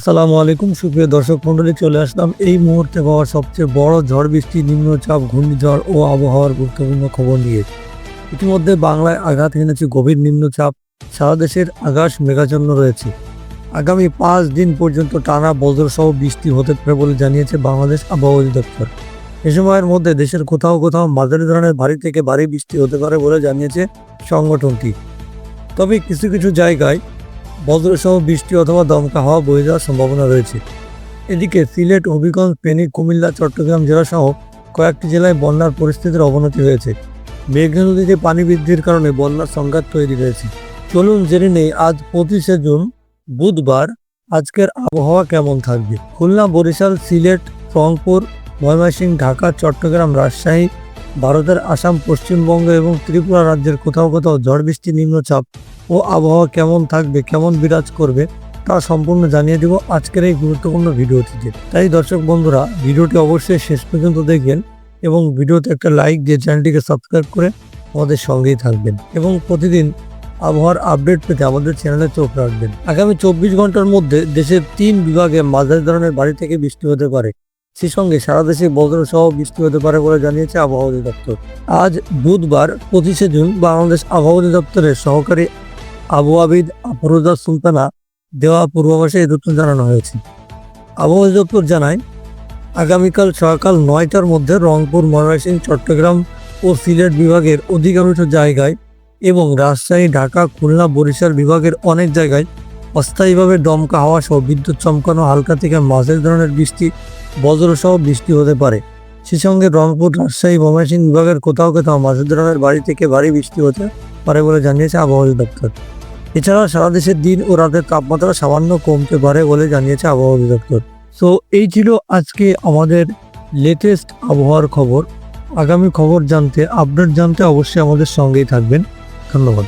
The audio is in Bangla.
আসসালামু আলাইকুম সুপ্রিয় দর্শক মণ্ডলী, চলে আসলাম এই মুহূর্তে পাওয়া সবচেয়ে বড় ঝড় বৃষ্টি, নিম্নচাপ, ঘূর্ণিঝড় ও আবহাওয়ার গুরুত্বপূর্ণ খবর নিয়ে। ইতিমধ্যে বাংলায় আঘাত হেনেছে গভীর নিম্নচাপ, সারা দেশের আকাশ মেঘাচ্ছন্ন রয়েছে। আগামী 5 দিন পর্যন্ত টানা বজ্রসহ বৃষ্টি হতে পারে বলে জানিয়েছে বাংলাদেশ আবহাওয়া অধিদপ্তর। এ সময়ের মধ্যে দেশের কোথাও কোথাও মাঝারি ধরনের ভারী থেকে ভারী বৃষ্টি হতে পারে বলে জানিয়েছে সংগঠনটি। তবে কিছু কিছু জায়গায় বজ্রসহ বৃষ্টি অথবা দমকা হাওয়া বয়ে যাওয়ার সম্ভাবনা রয়েছে। এদিকে সিলেট, হবিগঞ্জ, ফেনী, কুমিল্লা, চট্টগ্রাম জেলাসহ কয়েকটি জেলায় বন্যার পরিস্থিতির অবনতি হয়েছে। মেঘনা নদীতে পানি বৃদ্ধির কারণে বন্যার সংঘাত তৈরি হয়েছে। চলুন জেনে নেই আজ 25শে জুন বুধবার আজকের আবহাওয়া কেমন থাকবে। খুলনা, বরিশাল, সিলেট, রংপুর, ময়মনসিংহ, ঢাকা, চট্টগ্রাম, রাজশাহী, ভারতের আসাম, পশ্চিমবঙ্গ এবং ত্রিপুরা রাজ্যের কোথাও কোথাও ঝড় বৃষ্টি, নিম্নচাপ ও আবহাওয়া কেমন থাকবে, কেমন বিরাজ করবে তা সম্পূর্ণ জানিয়ে দেব আজকের এই গুরুত্বপূর্ণ ভিডিওটিতে। তাই দর্শক বন্ধুরা, ভিডিওটি অবশ্যই শেষ পর্যন্ত দেখবেন এবং ভিডিওতে একটা লাইক দিয়ে চ্যানেলটিকে সাবস্ক্রাইব করে আমাদের সঙ্গেই থাকবেন এবং প্রতিদিন আবহাওয়ার আপডেট পেতে আমাদের চ্যানেলে চোখ রাখবেন। আগামী 24 ঘন্টার মধ্যে দেশের 3 বিভাগে মাঝারি ধরনের ভারী থেকে বৃষ্টি হতে পারে। সেই সঙ্গে সারা দেশে বজ্রসহ বৃষ্টি হতে পারে বলে জানিয়েছে আবহাওয়া অধিদপ্তর। আজ বুধবার 25শে জুন বাংলাদেশ আবহাওয়া অধিদপ্তরের সহকারী আবহাওয়াবিদ আফরোজা সুলতানা দেওয়া পূর্বাভাসে এই তথ্য জানানো হয়েছে। আবহাওয়া অধিদপ্তর জানায়, আগামীকাল সকাল 9টার মধ্যে রংপুর, ময়মনসিংহ, চট্টগ্রাম ও সিলেট বিভাগের অধিকাংশ জায়গায় এবং রাজশাহী, ঢাকা, খুলনা, বরিশাল বিভাগের অনেক জায়গায় অস্থায়ীভাবে দমকা হাওয়া সহ বিদ্যুৎ চমকানো হালকা থেকে মাঝারি ধরনের বৃষ্টি, বজ্রসহ বৃষ্টি হতে পারে। সেই সঙ্গে রংপুর, রাজশাহী, ময়মনসিংহ বিভাগের কোথাও কোথাও মাঝারি ধরনের ভারী থেকে ভারী বৃষ্টি হতে পারে বলে জানিয়েছে আবহাওয়া অধিদপ্তর। এছাড়া সারা দেশের দিন ও রাতের তাপমাত্রা সামান্য কমতে পারে বলে জানিয়েছে আবহাওয়া অধিদপ্তর। সো এই ছিল আজকে আমাদের লেটেস্ট আবহাওয়ার খবর। আগামী খবর জানতে, আপডেট জানতে অবশ্যই আমাদের সঙ্গেই থাকবেন। ধন্যবাদ।